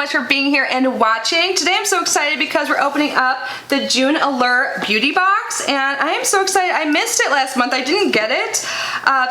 much for being here and watching. Today I'm so excited because we're opening up the June Allure beauty box, and I am so excited. I missed it last month. I didn't get it.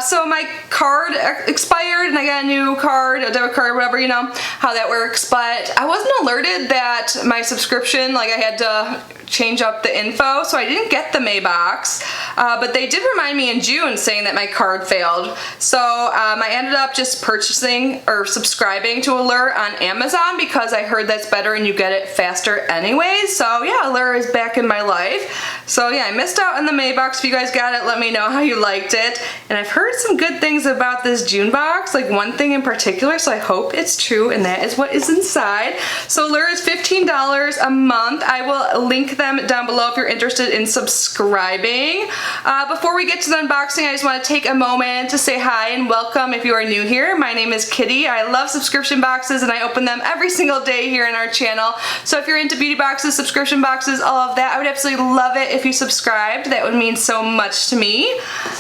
So my card expired and I got a new card, a debit card, whatever, you know how that works. But I wasn't alerted that my subscription, like I had to change up the info, so I didn't get the May box. But they did remind me in June saying that my card failed. So I ended up just purchasing or subscribing to Allure on Amazon because I heard that's better and you get it faster anyways. So yeah, Allure is back in my life. So yeah, I missed out on the May box. If you guys got it, let me know how you liked it. And I've heard some good things about this June box, like one thing in particular, so I hope it's true, and that is what is inside. So Allure is $15 a month. I will link them down below if you're interested in subscribing. Before we get to the unboxing, I just want to take a moment to say hi and welcome if you are new here. My name is Kitty. I love subscription boxes and I open them every single day here in our channel. So if you're into beauty boxes, subscription boxes, all of that, I would absolutely love it if you subscribed. That would mean so much to me.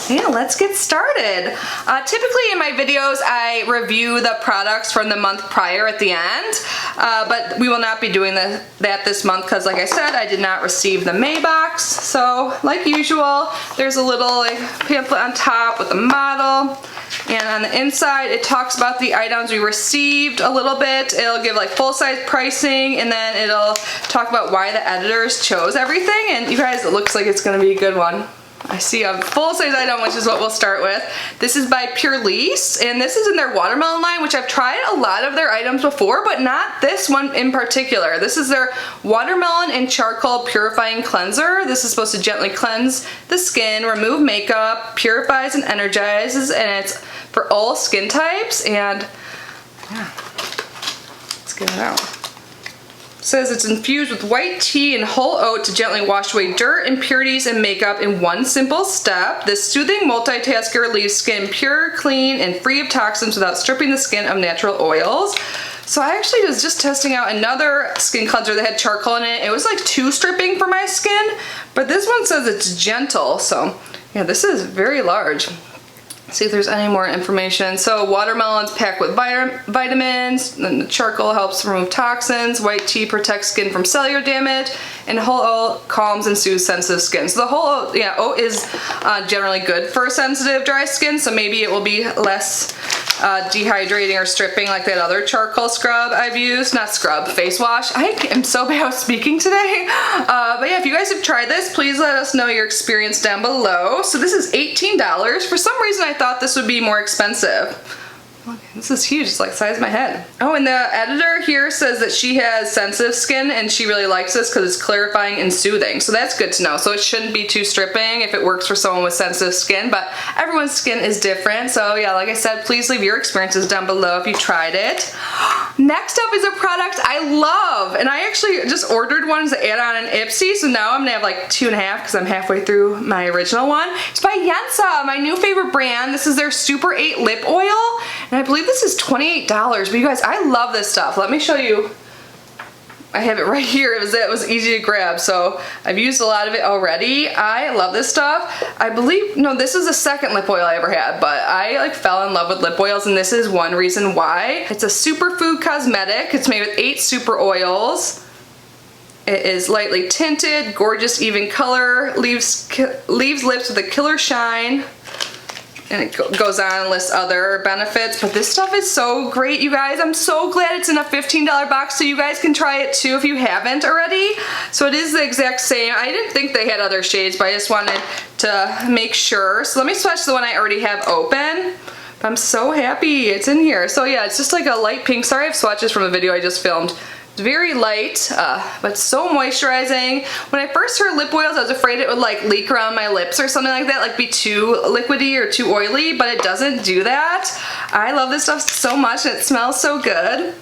Yeah, let's get started. Typically in my videos, I review the products from the month prior at the end, but we will not be doing that this month because, like I said, I did not receive the May box. So like usual, there's a little like pamphlet on top with the model, and on the inside it talks about the items we received a little bit. It'll give like full-size pricing, and then it'll talk about why the editors chose everything. And you guys, it looks like it's gonna be a good one. I see a full-size item, which is what we'll start with. This is by Pure, and this is in their watermelon line, which I've tried a lot of their items before, but not this one in particular. This is their watermelon and charcoal purifying cleanser. This is supposed to gently cleanse the skin, remove makeup, purifies and energizes, and it's for all skin types. And yeah, let's get it out. It says it's infused with white tea and whole oat to gently wash away dirt, impurities, and makeup in one simple step. This soothing multitasker leaves skin pure, clean, and free of toxins without stripping the skin of natural oils. So I actually was just testing out another skin cleanser that had charcoal in it. It was like too stripping for my skin, but this one says it's gentle. So yeah, this is very large. See if there's any more information. So watermelon's packed with vitamins, then the charcoal helps remove toxins, white tea protects skin from cellular damage, and whole oat calms and soothes sensitive skin. So the whole oat, yeah, oat is generally good for sensitive dry skin, so maybe it will be less dehydrating or stripping like that other charcoal scrub I've used. Not scrub, face wash. I am so bad with speaking today. But yeah, if you guys have tried this, please let us know your experience down below. So this is $18. For some reason I thought this would be more expensive. This is huge, it's like the size of my head. Oh, and the editor here says that she has sensitive skin and she really likes this because it's clarifying and soothing. So that's good to know. So it shouldn't be too stripping if it works for someone with sensitive skin, but everyone's skin is different. So yeah, like I said, please leave your experiences down below if you tried it. Next up is a product I love, and I actually just ordered one as an add-on in Ipsy, so now I'm gonna have like 2.5 because I'm halfway through my original one. It's by Yensa, my new favorite brand. This is their Super 8 lip oil, and I believe this is $28, but you guys, I love this stuff. Let me show you. I have it right here. It was easy to grab, so I've used a lot of it already. I love this stuff. I believe, no, this is the second lip oil I ever had, but I like fell in love with lip oils, and this is one reason why. It's a superfood cosmetic. It's made with 8 super oils. It is lightly tinted, gorgeous even color, leaves lips with a killer shine. And it goes on and lists other benefits, but this stuff is so great, you guys. I'm so glad it's in a $15 box, so you guys can try it too if you haven't already. So it is the exact same. I didn't think they had other shades, but I just wanted to make sure. So let me swatch the one I already have open. I'm so happy it's in here. So yeah, it's just like a light pink. Sorry I have swatches from a video I just filmed. It's very light, but so moisturizing. When I first heard lip oils, I was afraid it would like leak around my lips or something like that, like be too liquidy or too oily, but it doesn't do that. I love this stuff so much, and it smells so good.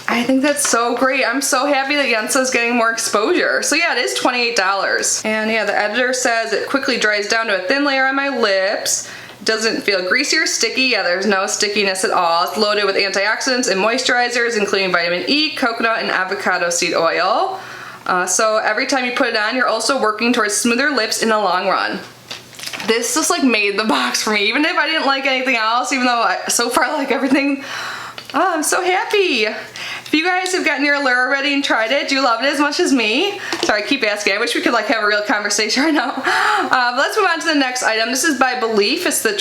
I think that's so great. I'm so happy that Yensa is getting more exposure. So yeah, it is $28. And yeah, the editor says it quickly dries down to a thin layer on my lips. Doesn't feel greasy or sticky. Yeah, there's no stickiness at all. It's loaded with antioxidants and moisturizers, including vitamin E, coconut, and avocado seed oil. So every time you put it on, you're also working towards smoother lips in the long run. This just like made the box for me, even if I didn't like anything else, even though so far I like everything Oh, I'm so happy. If you guys have gotten your Allure already and tried it, do you love it as much as me? Sorry, I keep asking. I wish we could like have a real conversation right now. But let's move on to the next item. This is by Belief. It's the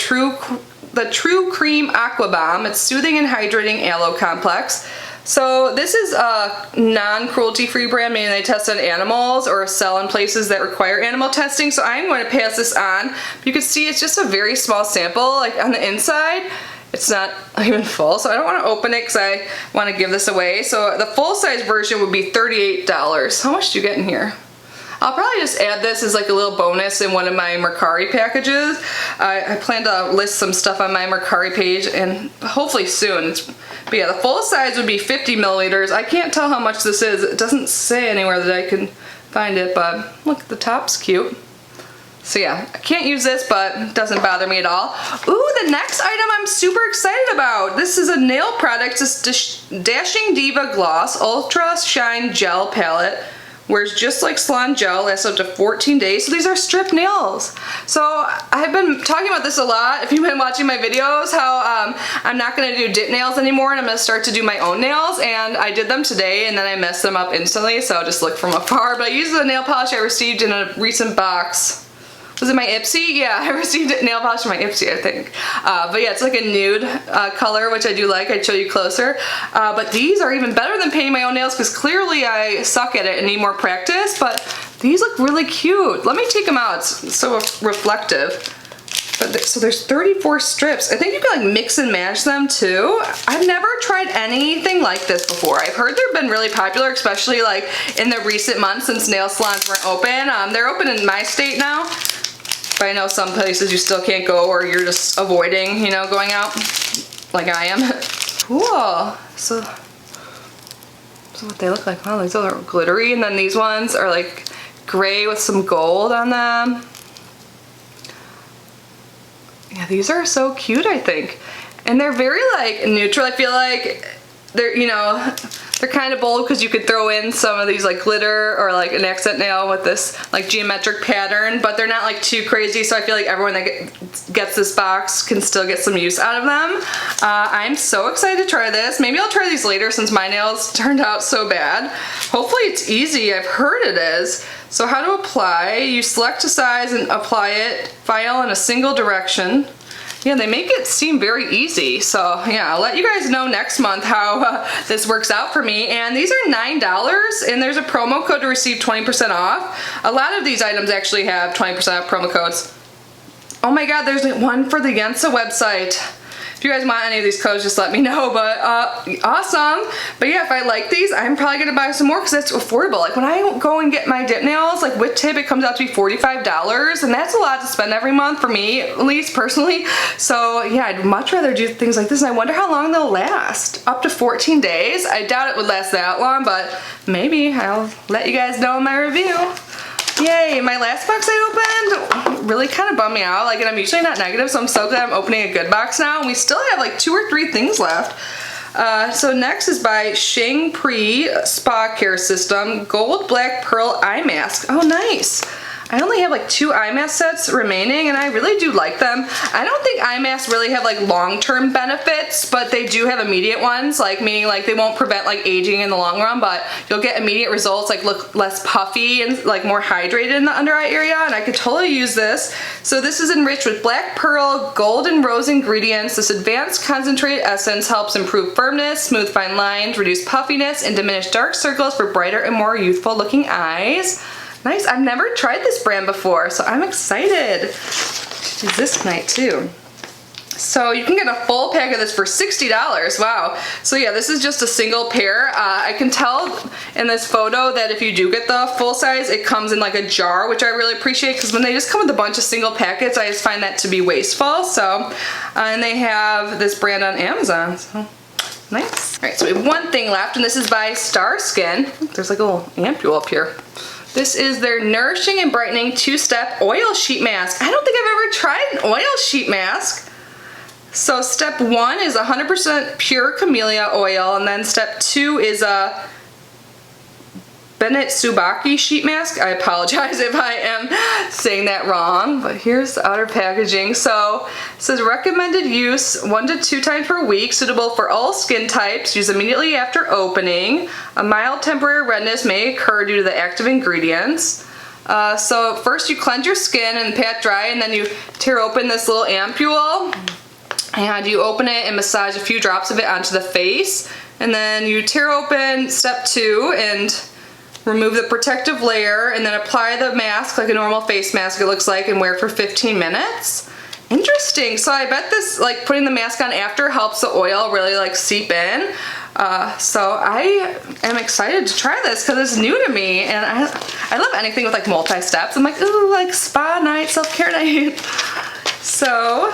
True Cream Aqua Bomb. It's soothing and hydrating aloe complex. So this is a non-cruelty free brand, meaning they test on animals or sell in places that require animal testing. So I'm going to pass this on. You can see it's just a very small sample, like on the inside. It's not even full, so I don't want to open it because I want to give this away. So the full-size version would be $38. How much do you get in here? I'll probably just add this as like a little bonus in one of my Mercari packages. I plan to list some stuff on my Mercari page and hopefully soon. But yeah, the full size would be 50 milliliters. I can't tell how much this is. It doesn't say anywhere that I can find it, but look, the top's cute. So yeah, I can't use this, but it doesn't bother me at all. Ooh, the next item I'm super excited about. This is a nail product. It's Dashing Diva Gloss Ultra Shine Gel Palette. Wears just like salon gel, lasts up to 14 days. So these are strip nails. So I've been talking about this a lot. If you've been watching my videos, how I'm not gonna do dip nails anymore and I'm gonna start to do my own nails. And I did them today and then I messed them up instantly. So just look from afar. But I used the nail polish I received in a recent box. Was it my Ipsy? Yeah, I received nail polish from my Ipsy, I think. But yeah, it's like a nude color, which I do like. I'd show you closer. But these are even better than painting my own nails because clearly I suck at it and need more practice. But these look really cute. Let me take them out. It's so reflective. So there's 34 strips. I think you can like mix and match them too. I've never tried anything like this before. I've heard they've been really popular, especially like in the recent months since nail salons weren't open. They're open in my state now. But I know some places you still can't go or you're just avoiding, you know, going out like I am. Cool. So what they look like. Wow, these are glittery. And then these ones are like gray with some gold on them. Yeah, these are so cute, I think. And they're very like neutral. I feel like they're, you know, they're kind of bold because you could throw in some of these like glitter or like an accent nail with this like geometric pattern, but they're not like too crazy, so I feel like everyone that gets this box can still get some use out of them. I'm so excited to try this. Maybe I'll try these later since my nails turned out so bad. Hopefully it's easy. I've heard it is. So how to apply. You select a size and apply it. File in a single direction. Yeah, they make it seem very easy. So yeah, I'll let you guys know next month how this works out for me. And these are $9 and there's a promo code to receive 20% off. A lot of these items actually have 20% off promo codes. Oh my God, there's one for the Yensa website. If you guys want any of these codes, just let me know, but awesome. But yeah, if I like these, I'm probably gonna buy some more because it's affordable. Like when I go and get my dip nails, like with tip, it comes out to be $45, and that's a lot to spend every month for me, at least personally. So yeah, I'd much rather do things like this, and I wonder how long they'll last. Up to 14 days. I doubt it would last that long, but maybe I'll let you guys know in my review. Yay, my last box I opened really kind of bummed me out. Like, and I'm usually not negative, so I'm so glad I'm opening a good box now. And we still have like 2 or 3 things left. So next is by Shing Spa Care System Gold Black Pearl Eye Mask. Oh, nice. I only have like 2 eye mask sets remaining and I really do like them. I don't think eye masks really have like long-term benefits, but they do have immediate ones, like meaning like they won't prevent like aging in the long run, but you'll get immediate results, like look less puffy and like more hydrated in the under eye area, and I could totally use this. So this is enriched with black pearl, gold and rose ingredients. This advanced concentrated essence helps improve firmness, smooth fine lines, reduce puffiness, and diminish dark circles for brighter and more youthful looking eyes. Nice, I've never tried this brand before, so I'm excited to use this tonight too. So you can get a full pack of this for $60, wow. So yeah, this is just a single pair. I can tell in this photo that if you do get the full size, it comes in like a jar, which I really appreciate because when they just come with a bunch of single packets, I just find that to be wasteful. So, and they have this brand on Amazon, so nice. All right, so we have one thing left, and this is by Star Skin. There's like a little ampule up here. This is their Nourishing and Brightening 2-Step Oil Sheet Mask. I don't think I've ever tried an oil sheet mask. So step 1 is 100% pure camellia oil, and then step 2 is a Bennett Tsubaki sheet mask. I apologize if I am saying that wrong, but here's the outer packaging. So it says recommended use 1 to 2 times per week, suitable for all skin types, use immediately after opening. A mild temporary redness may occur due to the active ingredients. So first you cleanse your skin and pat dry, and then you tear open this little ampule and you open it and massage a few drops of it onto the face, and then you tear open step 2 and remove the protective layer, and then apply the mask like a normal face mask it looks like, and wear for 15 minutes. Interesting. So I bet this, like, putting the mask on after helps the oil really like seep in. So I am excited to try this because it's new to me, and I love anything with like multi-steps. I'm like, ooh, like spa night, self-care night. So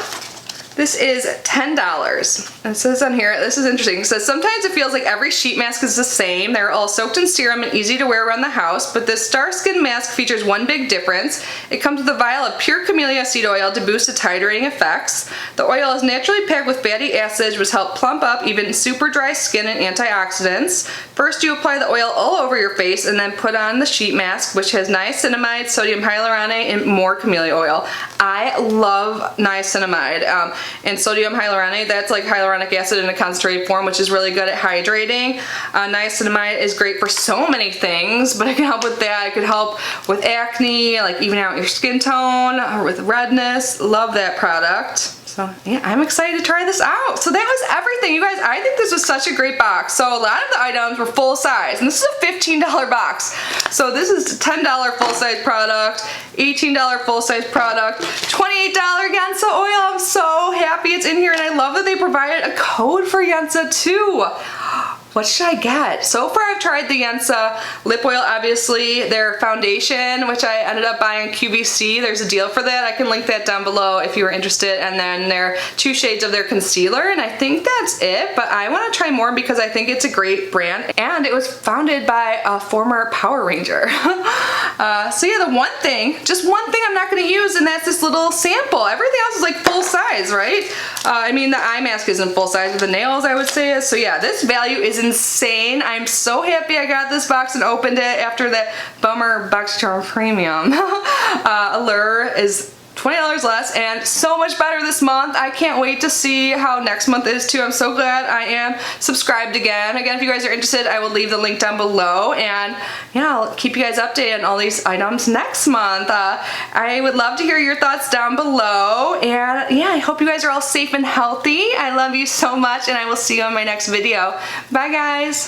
this is $10. It says on here, this is interesting. It says sometimes it feels like every sheet mask is the same. They're all soaked in serum and easy to wear around the house, but this Star Skin mask features one big difference. It comes with a vial of pure camellia seed oil to boost its hydrating effects. The oil is naturally packed with fatty acids which help plump up even super dry skin and antioxidants. First you apply the oil all over your face and then put on the sheet mask, which has niacinamide, sodium hyaluronate, and more camellia oil. I love niacinamide and sodium hyaluronate. That's like hyaluronic acid in a concentrated form, which is really good at hydrating. Niacinamide is great for so many things, but it can help with that. It could help with acne, like even out your skin tone, or with redness. Love that product. So yeah, I'm excited to try this out. So that was everything, you guys. I think this was such a great box. So a lot of the items were full size, and this is a $15 box. So this is $10 full size product, $18 full size product, $28 Yensa oil. I'm so happy it's in here, and I love that they provided a code for Yensa too. What should I get? So far I've tried the Yensa lip oil, obviously, their foundation, which I ended up buying QVC. There's a deal for that. I can link that down below if you were interested. And then their 2 shades of their concealer, and I think that's it. But I want to try more because I think it's a great brand, and it was founded by a former Power Ranger. So yeah, the one thing, just one thing I'm not going to use, and that's this little sample. Everything else is like full size, right? I mean, the eye mask isn't full size, but the nails I would say is. So yeah, this value is insane. I'm so happy I got this box and opened it after that bummer BoxyCharm Premium. Allure is $20 less and so much better this month. I can't wait to see how next month is too. I'm so glad I am subscribed again. Again, if you guys are interested, I will leave the link down below, and yeah, I'll keep you guys updated on all these items next month. I would love to hear your thoughts down below, and yeah, I hope you guys are all safe and healthy. I love you so much, and I will see you on my next video. Bye guys.